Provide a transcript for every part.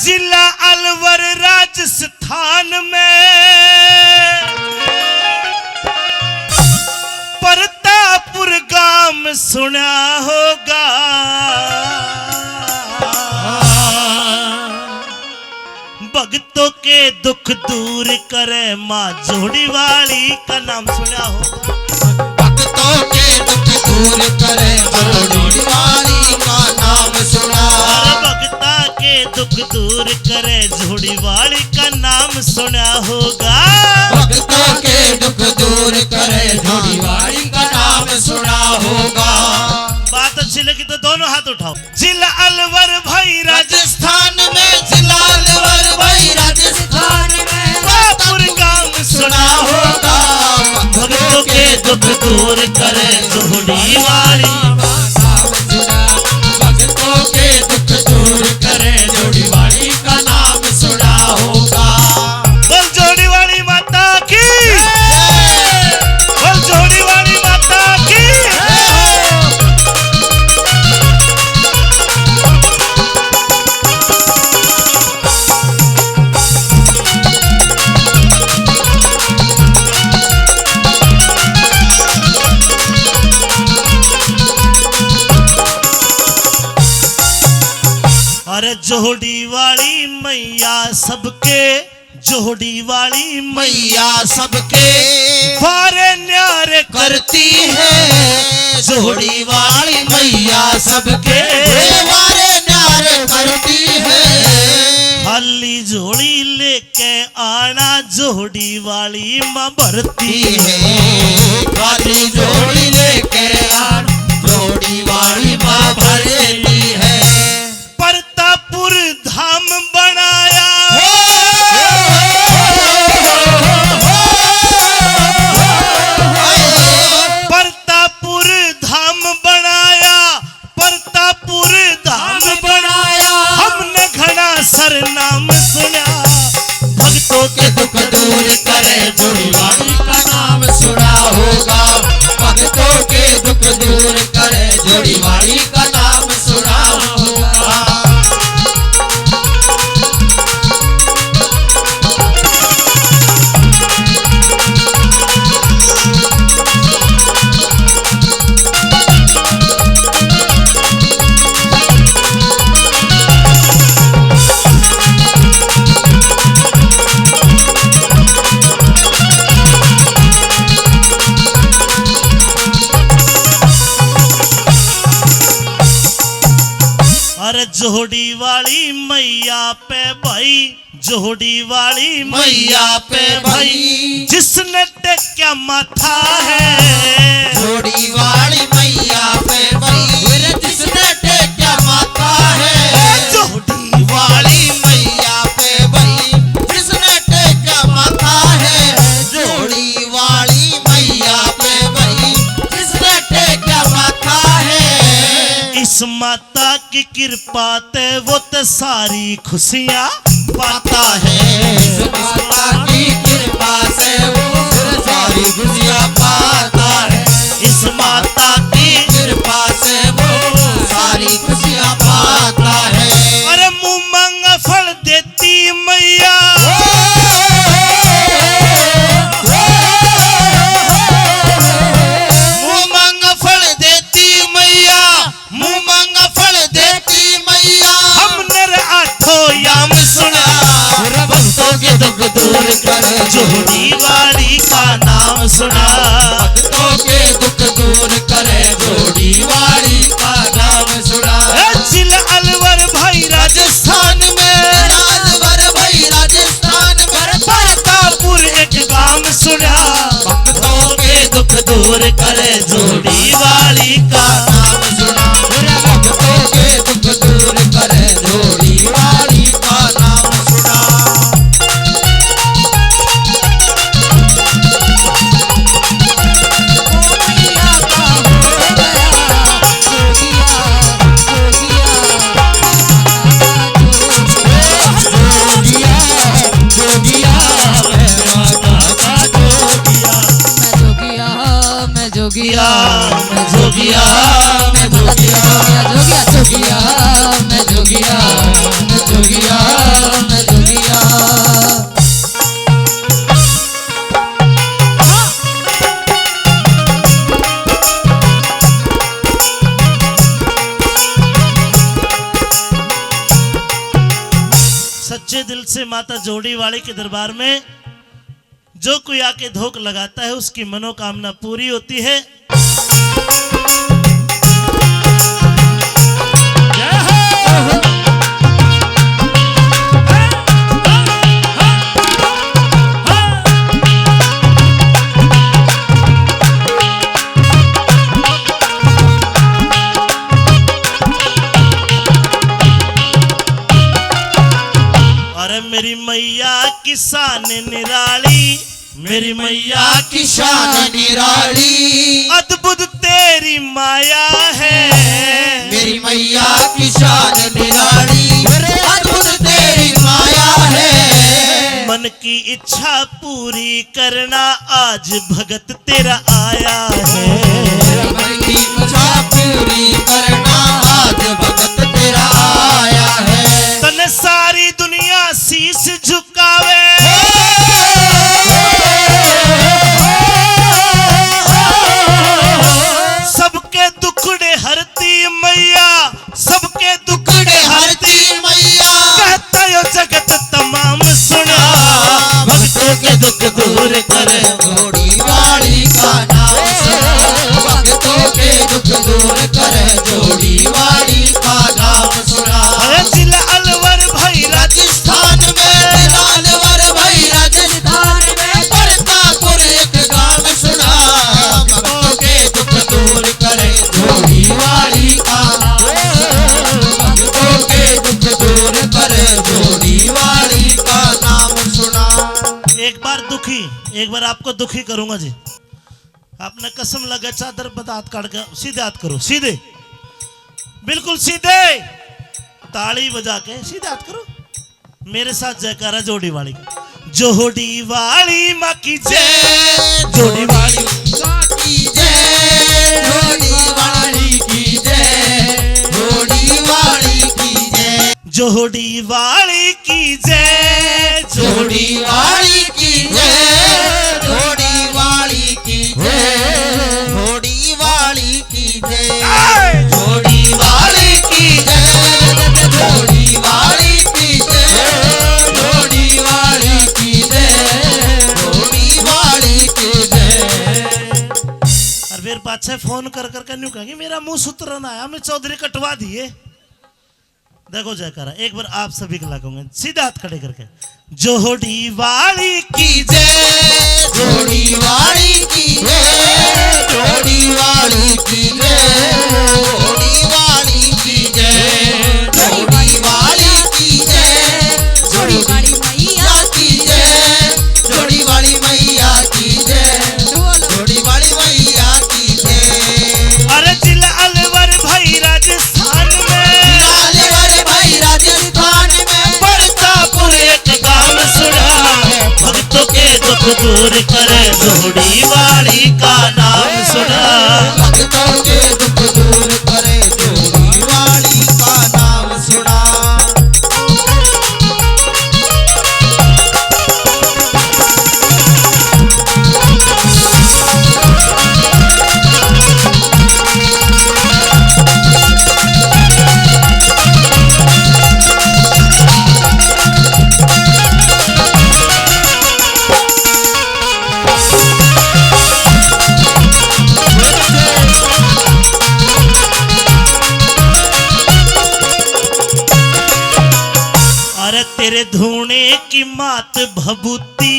जिला अलवर राजस्थान में परतापुर गांव सुना होगा। भक्तों के दुख दूर करे माँ जोड़ी वाली का नाम सुना होगा। भक्तों के दुख दूर करे जोड़ी वाली का नाम सुना। भक्ता के दुख दूर करे जोड़ी वाली का नाम सुना होगा। भक्तों के दुख दूर करे जोड़ी वाली का नाम सुना होगा। बात अच्छी लगी तो दोनों हाथ उठाओ। जिला अलवर भाई राजस्थान में, जिला अलवर भाई राजस्थान में परतापुर गांव सुना होगा। भक्तों के दुख दूर करे जोड़ी वाली भक्तों के दुख दूर करे जोड़ी वाली का नाम सुना होगा। बोल जोड़ी वाली माता की, बोल जोड़ी वाली माता की। अरे जोड़ी वाली मैया सबके, जोड़ी वाली मैया सबके फारे न्यारे करती है। जोड़ी वाली मैया सबके वारे न्यारे करती है। खाली जोड़ी लेके आना जोड़ी वाली माँ भरती है। खाली जोड़ी लेके आना जोड़ी वाली माँ भरती है। परतापुर धाम बनाया, परतापुर धाम बनाया, परतापुर धाम बनाया। हमने घना सरनाम सुना। भक्तों के दुख दूर करे जोड़ी वाली का नाम सुना होगा। भक्तों के दुख दूर करे जोड़ी वाली का नाम सुना होगा। अरे जोड़ी वाली मैया पे भाई, जोड़ी वाली मैया पे भाई जिसने टेक्या माथा है। जोड़ी वाली मैया पे भाई जिसने टेक्या माथा है। जोड़ी वाली मैया पे भाई जिसने टेक्या माथा है। जोड़ी वाली मैया पे भाई जिसने टेक्या माथा है। इस माता की कृपा ते वो ते सारी खुशियाँ पाता है। इस माता की कृपा से वो सारी खुशियाँ पाता है। इस माता की कृपा से वो सारी खुशियाँ पाता है। अरे मुँह मांगा फल देती मैया, मुँह मांगा फल देती मैया, मुँह मांगा फल देती मैया। हमने आठों याम सुना। भक्तों के दुख दूर करे जोड़ी वाली का नाम सुना। भक्तों के दुख दूर करे सच्चे दिल से माता जोड़ी वाली के दरबार में जो कोई आके धोख लगाता है उसकी मनोकामना पूरी होती है। मेरी मैया की शान निराली, मेरी मैया की शान निराली, अद्भुत तेरी माया है। मेरी मैया की शान निराली, अद्भुत तेरी माया है। मन की इच्छा पूरी करना आज भगत तेरा आया है। मन की इच्छा पूरी करना आज भगत तेरा आया है। तन सारी दुनिया शीश झुकावे, सबके दुखड़े हरती मैया, सबके दुखड़े हरती मैया। कहता यो जगत तमाम सुना, भक्तों के दुख दूर करे जोड़ी वाली का नाम सुना। भक्तों के दुख दूर करे जोड़ी वाली का नाम सुना। जिला अलवर भाई राजस्थान में, अलवर भाई राजस्थान में, बरतापुर एक गांव सुना। भक्तों के दुख दूर करे जोड़ी वाली का नाम। भक्तों के दुख दूर करे जोड़ी वाली का नाम सुना। एक बार दुखी, एक बार आपको दुखी करूंगा जी। आपने कसम लगा चादर बदात काट के सीधे हाथ करो, सीधे, बिल्कुल सीधे, ताली बजा के सीधे हाथ करो। मेरे साथ जयकारा जोड़ी वाली का। जोड़ी वाली माँ की जय, जोड़ी वाली माँ की जय, जोड़ी वाली की जय, जोड़ी वाली की जय, जोड़ी वाली की जय, जोड़ी वाली की जय, जोड़ी वाली की जय, जोड़ी वाली की जय, जोड़ी वाली की जय, जोड़ी वाली की जय, जोड़ी वाली की जय, जोड़ी वाली की जय। और फिर पाछे फोन कर कर न्यू कहेंगे मेरा मुंह सुतर ना आया, मैं चौधरी कटवा दिए। देखो जयकारा एक बार आप सभी को लगाऊंगे, सीधा हाथ खड़े करके। जोड़ी वाली की जय, जोड़ी वाली की जय, जोड़ी वाली की जय, जोड़ी वाली की जय, जोड़ी वाली की जय, जोड़ी वाली मैया की जय, जोड़ी वाली मैया की जय, जोड़ी वाली मैया की जय। अरे जिला अलवर भाई राजस्थान में, अलवर भाई राजस्थान में, बरतापुर एक गांव सुना। भक्तों के दुख दूर करे जोड़ी वाली का नाम सुना। भक्तों के दुख दूर करे जोड़ी वाली का नाम सुना। अरे तेरे धूने की मात भभूति,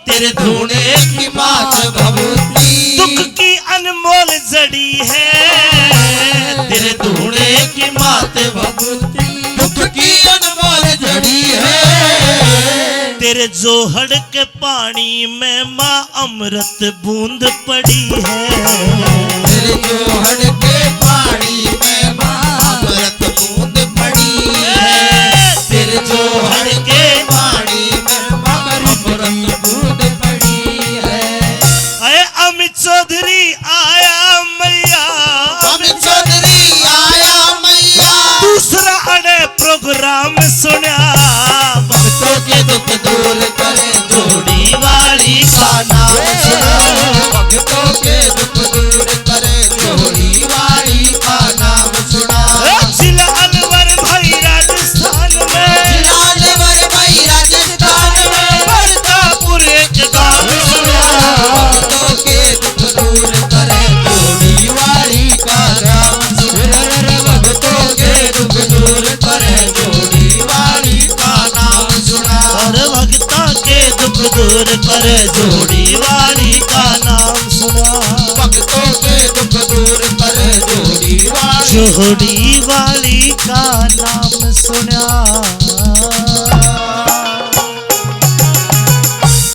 तेरे धूने की मात भभूति, दुख की अनमोल जड़ी है। तेरे धूने की मात भभूति, दुख की अनमोल जड़ी है। तेरे जोहड़ के पानी में माँ अमृत बूंद पड़ी है। तेरे जोहड़ के पानी में माँ अमृत बूंद पड़ी है। तेरे जोहड़ के पानी में माँ अमृत बूंद पड़ी है। अरे अमित चौधरी आया मैया, अमित चौधरी आया मैया, दूसरा अड़े प्रोग्राम सुना। भक्तों के दुख दूर करे जोड़ी वाली का नाम सुना। भक्तों के दुख दूर करे जोड़ी वाली का नाम सुना। जिला अलवर भाई राजस्थान में, जिला अलवर जोड़ी वाली का नाम सुना